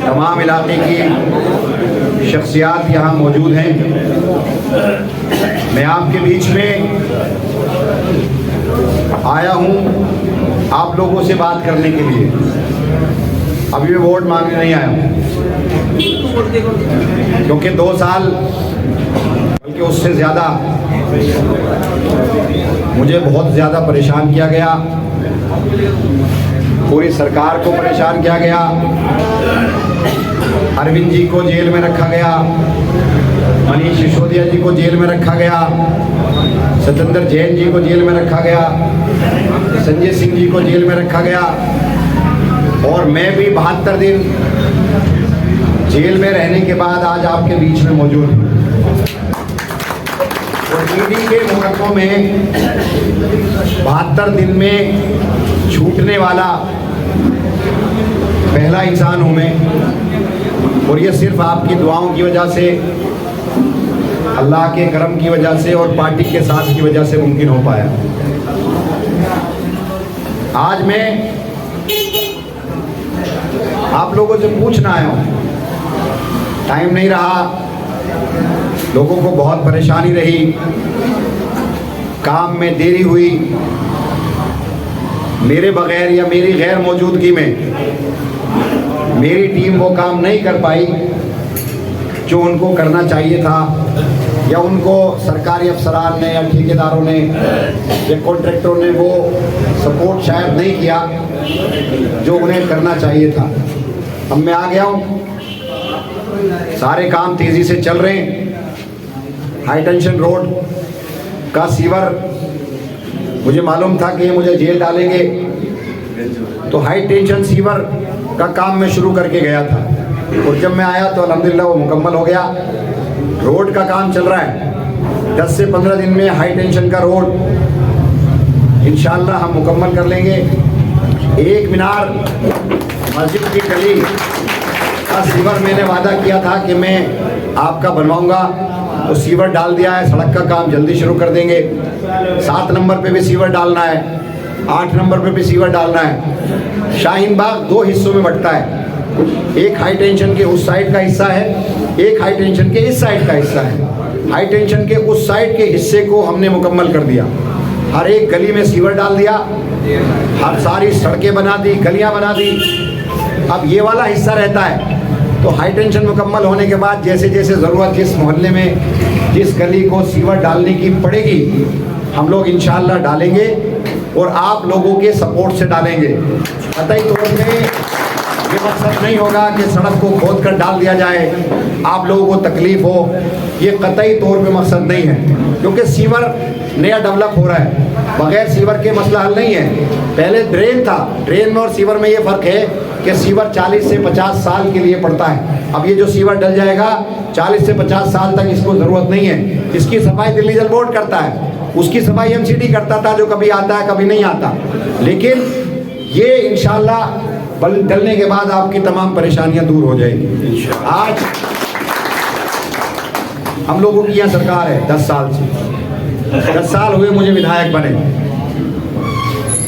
तमाम इलाके की शख्सियात यहाँ मौजूद हैं। मैं आपके बीच में आया हूँ आप लोगों से बात करने के लिए। अभी मैं वोट मांगने नहीं आया हूँ, क्योंकि 2 साल बल्कि उससे ज़्यादा मुझे बहुत ज़्यादा परेशान किया गया, पूरी सरकार को परेशान किया गया। अरविंद जी को जेल में रखा गया, मनीष सिसोदिया जी को जेल में रखा गया, सत्येंद्र जैन जी को जेल में रखा गया, संजय सिंह जी को जेल में रखा गया, और मैं भी 72 दिन जेल में रहने के बाद आज आपके बीच में मौजूद हूँ। और ईडी के मुकदमों में 72 दिन में छूटने वाला पहला इंसान हूँ मैं, और ये सिर्फ आपकी दुआओं की वजह से, अल्लाह के करम की वजह से और पार्टी के साथ की वजह से मुमकिन हो पाया। आज मैं आप लोगों से पूछना आया हूँ, टाइम नहीं रहा, लोगों को बहुत परेशानी रही, काम में देरी हुई, मेरे बगैर या मेरी गैर मौजूदगी में मेरी टीम वो काम नहीं कर पाई जो उनको करना चाहिए था, या उनको सरकारी अफसरान ने या ठेकेदारों ने या कॉन्ट्रैक्टरों ने वो सपोर्ट शायद नहीं किया जो उन्हें करना चाहिए था। अब मैं आ गया हूँ, सारे काम तेज़ी से चल रहे हैं। हाई टेंशन रोड का सीवर, मुझे मालूम था कि ये मुझे जेल डालेंगे, तो हाई टेंशन सीवर का काम मैं शुरू करके गया था, और जब मैं आया तो अल्हम्दुलिल्लाह वो मुकम्मल हो गया। रोड का काम चल रहा है, 10 से 15 दिन में हाई टेंशन का रोड इंशाअल्लाह हम मुकम्मल कर लेंगे। एक मीनार मस्जिद की गली का सीवर मैंने वादा किया था कि मैं आपका बनवाऊंगा, तो सीवर डाल दिया है, सड़क का काम जल्दी शुरू कर देंगे। 7 नंबर पे भी सीवर डालना है, 8 नंबर पे भी सीवर डालना है। शाहीन बाग 2 हिस्सों में बंटता है, एक हाई टेंशन के उस साइड का हिस्सा है, एक हाई टेंशन के इस साइड का हिस्सा है। हाई टेंशन के उस साइड के हिस्से को हमने मुकम्मल कर दिया, हर एक गली में सीवर डाल दिया, हर सारी सड़कें बना दी, गलियां बना दी। अब ये वाला हिस्सा रहता है, तो हाई टेंशन मुकम्मल होने के बाद जैसे जैसे ज़रूरत जिस मोहल्ले में जिस गली को सीवर डालने की पड़ेगी हम लोग इंशाअल्लाह डालेंगे, और आप लोगों के सपोर्ट से डालेंगे। कतई तौर पे ये मकसद नहीं होगा कि सड़क को खोद कर डाल दिया जाए, आप लोगों को तकलीफ़ हो, ये कतई तौर पे मकसद नहीं है, क्योंकि सीवर नया डेवलप हो रहा है, बगैर सीवर के मसला हल नहीं है। पहले ड्रेन था, ड्रेन में और सीवर में ये फ़र्क है कि सीवर 40 से 50 साल के लिए पड़ता है। अब ये जो सीवर डल जाएगा 40 से 50 साल तक इसको ज़रूरत नहीं है। इसकी सफाई दिल्ली जल बोर्ड करता है, उसकी सफाई MCD करता था, जो कभी आता है कभी नहीं आता। लेकिन ये इंशाअल्लाह डलने के बाद आपकी तमाम परेशानियां दूर हो जाएंगी। आज हम लोगों की यहाँ सरकार है 10 साल से, 10 साल हुए मुझे विधायक बने,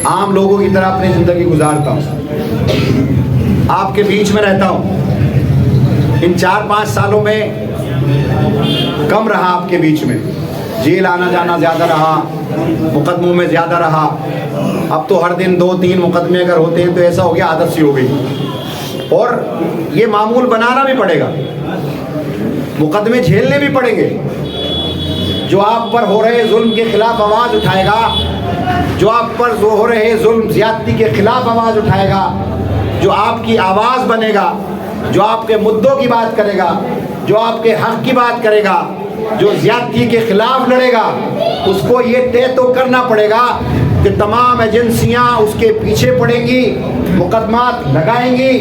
आम लोगों की तरह अपनी ज़िंदगी गुजारता हूँ, आपके बीच में रहता हूँ। इन 4-5 सालों में कम रहा आपके बीच में, जेल आना जाना ज़्यादा रहा, मुकदमों में ज़्यादा रहा। अब तो हर दिन 2-3 मुकदमे अगर होते हैं तो ऐसा हो गया आदत सी हो गई, और ये मामूल बनाना भी पड़ेगा, मुकदमे झेलने भी पड़ेंगे। जो आप पर हो रहे जुल्म के खिलाफ आवाज़ उठाएगा, जो आप पर जो हो रहे जुल्म ज़्यादती के खिलाफ आवाज़ उठाएगा, जो आपकी आवाज़ बनेगा, जो आपके मुद्दों की बात करेगा, जो आपके हक की बात करेगा, जो ज़्यादती के खिलाफ लड़ेगा, उसको ये तय तो करना पड़ेगा कि तमाम एजेंसियां उसके पीछे पड़ेंगी, मुकदमात लगाएंगी,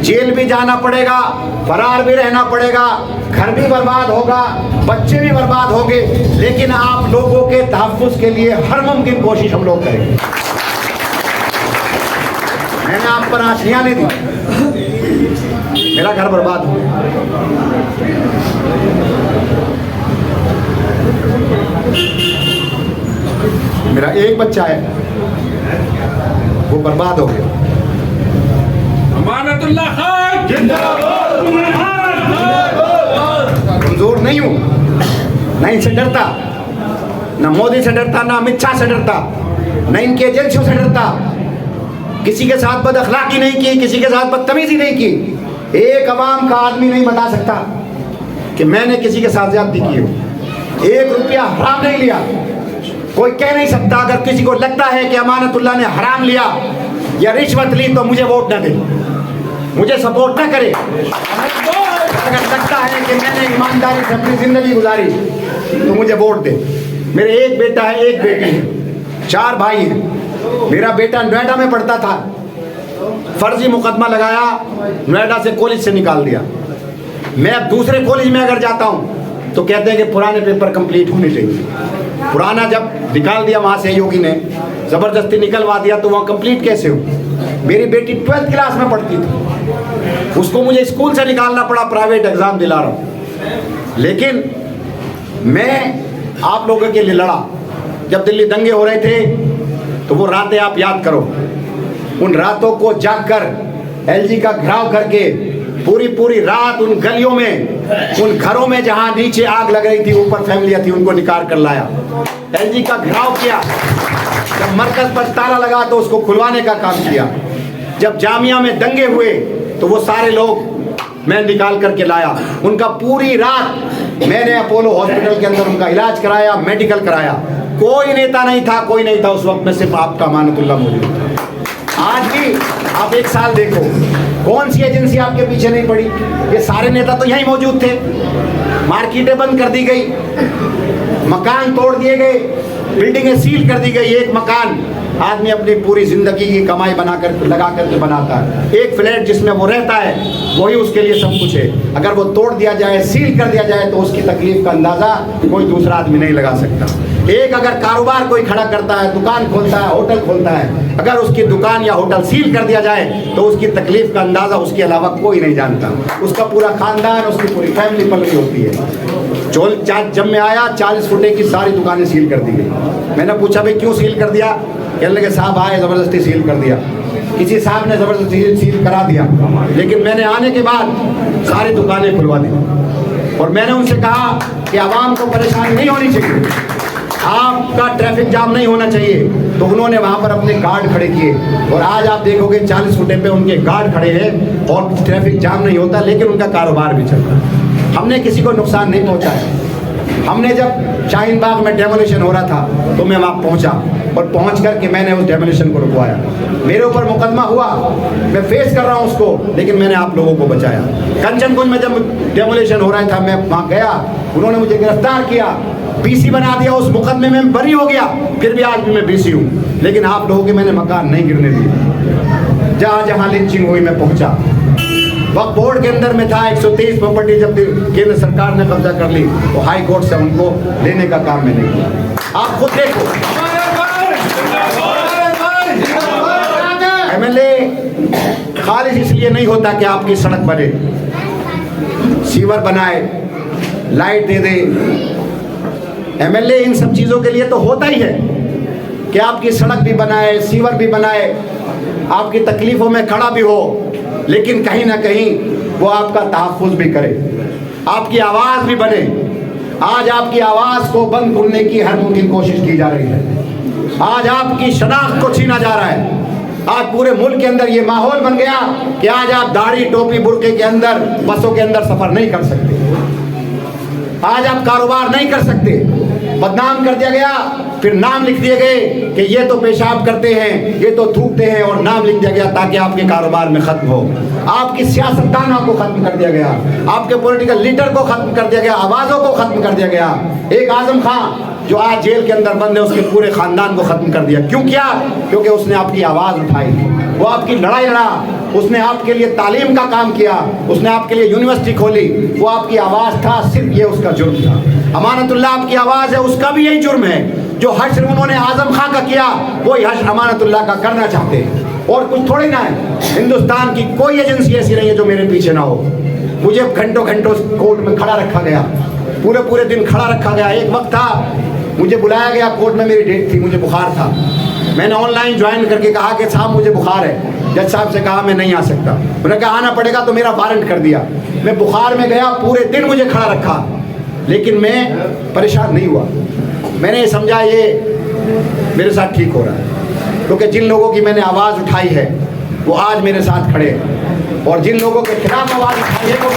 जेल भी जाना पड़ेगा, फरार भी रहना पड़ेगा, घर भी बर्बाद होगा, बच्चे भी बर्बाद होंगे, लेकिन आप लोगों के तहफ़्फ़ुज़ के लिए हर मुमकिन कोशिश हम लोग करेंगे। मैंने आप पर आशियाँ नहीं दी, मेरा घर बर्बाद हो गया। मेरा एक बच्चा है वो बर्बाद हो गया। अमानतुल्लाह खान जिंदाबाद। नहीं हूँ, ना इनसे डरता, ना मोदी से डरता, ना अमित शाह से डरता, ना इनकी एजेंसियों से डरता। किसी के साथ बद अखलाकी नहीं की, किसी के साथ बदतमीजी नहीं की। एक अवाम का आदमी नहीं बता सकता कि मैंने किसी के साथ ज्यादती की हो। 1 रुपया हराम नहीं लिया। कोई कह नहीं सकता अगर किसी को लगता है कि अमानतुल्लाह ने हराम लिया या रिश्वत ली तो मुझे वोट न दे, मुझे सपोर्ट न करे। अगर लगता है कि मैंने ईमानदारी से अपनी जिंदगी गुजारी तो मुझे वोट दे। मेरे एक बेटा है, एक बेटी है, 4 भाई हैं। मेरा बेटा नोएडा में पढ़ता था, फर्जी मुकदमा लगाया, नोएडा से कॉलेज से निकाल दिया। मैं अब दूसरे कॉलेज में अगर जाता हूँ तो कहते हैं कि पुराने पेपर कंप्लीट होने चाहिए। पुराना जब निकाल दिया वहाँ से योगी ने, ज़बरदस्ती निकलवा दिया, तो वहाँ कंप्लीट कैसे हो। मेरी बेटी 12th क्लास में पढ़ती थी, उसको मुझे स्कूल से निकालना पड़ा, प्राइवेट एग्ज़ाम दिला रहा हूँ। लेकिन मैं आप लोगों के लिए लड़ा। जब दिल्ली दंगे हो रहे थे तो वो रातें आप याद करो, उन रातों को जाग कर LG का घेराव करके पूरी रात उन गलियों में, उन घरों में जहां नीचे आग लग रही थी, ऊपर फैमिलियां थी, उनको निकाल कर लाया। LG का घेराव किया। जब मरकज पर ताला लगा तो उसको खुलवाने का काम किया। जब जामिया में दंगे हुए तो वो सारे लोग मैं निकाल करके लाया। उनका पूरी रात मैंने अपोलो हॉस्पिटल के अंदर उनका इलाज कराया, मेडिकल कराया। कोई नेता नहीं था, कोई नहीं था उस वक्त में, सिर्फ आपका अमानतुल्लाह मौजूद था। आज भी आप 1 साल देखो, कौन सी एजेंसी आपके पीछे नहीं पड़ी। ये सारे नेता तो यहीं मौजूद थे। मार्केटें बंद कर दी गई, मकान तोड़ दिए गए, बिल्डिंगें सील कर दी गई। एक मकान आदमी अपनी पूरी जिंदगी की कमाई बनाकर लगा करके बनाता है। एक फ्लैट जिसमें वो रहता है वही उसके लिए सब कुछ है। अगर वो तोड़ दिया जाए, सील कर दिया जाए तो उसकी तकलीफ का अंदाजा कोई दूसरा आदमी नहीं लगा सकता। एक अगर कारोबार कोई खड़ा करता है, दुकान खोलता है, होटल खोलता है, अगर उसकी दुकान या होटल सील कर दिया जाए तो उसकी तकलीफ का अंदाजा उसके अलावा कोई नहीं जानता। उसका पूरा खानदान, उसकी पूरी फैमिली पल रही होती है। जब मैं आया 40 फुटे की सारी दुकानें सील कर दी गई। मैंने पूछा भाई क्यों सील कर दिया? कहने लगे साहब आए ज़बरदस्ती सील कर दिया। किसी साहब ने ज़बरदस्ती सील करा दिया, लेकिन मैंने आने के बाद सारी दुकानें खुलवा दी और मैंने उनसे कहा कि आवाम को परेशानी नहीं होनी चाहिए, आपका ट्रैफिक जाम नहीं होना चाहिए। तो उन्होंने वहाँ पर अपने गार्ड खड़े किए और आज आप देखोगे 40 फुटे पे उनके गार्ड खड़े हैं और ट्रैफिक जाम नहीं होता, लेकिन उनका कारोबार भी चलता है। हमने किसी को नुकसान नहीं पहुँचाया। हमने जब शाहीन बाग में डेमोलिशन हो रहा था तो मैं वहाँ पहुँचा और पहुँच करके मैंने उस डेमोलिशन को रुकवाया। मेरे ऊपर मुकदमा हुआ, मैं फेस कर रहा हूँ उसको, लेकिन मैंने आप लोगों को बचाया। कंचनकुंज में जब डेमोलिशन हो रहा था मैं वहाँ गया, उन्होंने मुझे गिरफ्तार किया, BC बना दिया, उस मुकदमे में बरी हो गया। फिर भी आज भी मैं BC हूँ, लेकिन आप लोगों के मैंने मकान नहीं गिरने दिए। जहाँ जहाँ लिंचिंग हुई मैं पहुँचा। वक्त बोर्ड के अंदर में था 123 प्रॉपर्टी, जब केंद्र सरकार ने कब्जा कर ली तो हाई कोर्ट से उनको लेने का काम मैंने किया। आप खुद देखो, MLA खालिश इसलिए नहीं होता कि आपकी सड़क बने, सीवर बनाए, लाइट दे दे। MLA इन सब चीज़ों के लिए तो होता ही है कि आपकी सड़क भी बनाए, सीवर भी बनाए, आपकी तकलीफ़ों में खड़ा भी हो, लेकिन कहीं ना कहीं वो आपका तहफ़्फ़ुज़ भी करे, आपकी आवाज़ भी बने। आज आपकी आवाज़ को बंद करने की हर मुमकिन कोशिश की जा रही है। आज आपकी शनाख्त को छीना जा रहा है। आज पूरे मुल्क के अंदर ये माहौल बन गया कि आज आप दाढ़ी, टोपी, बुर्के के अंदर बसों के अंदर सफ़र नहीं कर सकते। आज आप कारोबार नहीं कर सकते। बदनाम कर दिया गया, फिर नाम लिख दिए गए कि ये तो पेशाब करते हैं, ये तो थूकते हैं, और नाम लिख दिया गया ताकि आपके कारोबार में ख़त्म हो। आपकी सियासतदानों को ख़त्म कर दिया गया, आपके पॉलिटिकल लीडर को ख़त्म कर दिया गया, आवाज़ों को ख़त्म कर दिया गया। एक आज़म खां जो आज जेल के अंदर बंद है, उसके पूरे ख़ानदान को ख़त्म कर दिया। क्यों किया? क्योंकि उसने आपकी आवाज़ उठाई, वो आपकी लड़ाई लड़ा, उसने आपके लिए तालीम का काम किया, उसने आपके लिए यूनिवर्सिटी खोली, वो आपकी आवाज़ था, सिर्फ ये उसका जुर्म था। अमानतुल्लाह आपकी आवाज़ है, उसका भी यही जुर्म है। जो हश्र उन्होंने आज़म खां का किया, वही हश्र अमानतुल्लाह का करना चाहते हैं। और कुछ थोड़ी ना है, हिंदुस्तान की कोई एजेंसी ऐसी नहीं है जो मेरे पीछे ना हो। मुझे घंटों घंटों कोर्ट में खड़ा रखा गया, पूरे पूरे दिन खड़ा रखा गया। एक वक्त था मुझे बुलाया गया कोर्ट में, मेरी डेट थी, मुझे बुखार था। मैंने ऑनलाइन ज्वाइन करके कहा कि साहब मुझे बुखार है। जज साहब से कहा मैं नहीं आ सकता। उन्होंने कहा आना पड़ेगा, तो मेरा वारंट कर दिया। मैं बुखार में गया, पूरे दिन मुझे खड़ा रखा। लेकिन मैं परेशान नहीं हुआ। मैंने ये समझा ये मेरे साथ ठीक हो रहा है, क्योंकि जिन लोगों की मैंने आवाज़ उठाई है वो आज मेरे साथ खड़े हैं, और जिन लोगों के खिलाफ आवाज़ उठाई है वो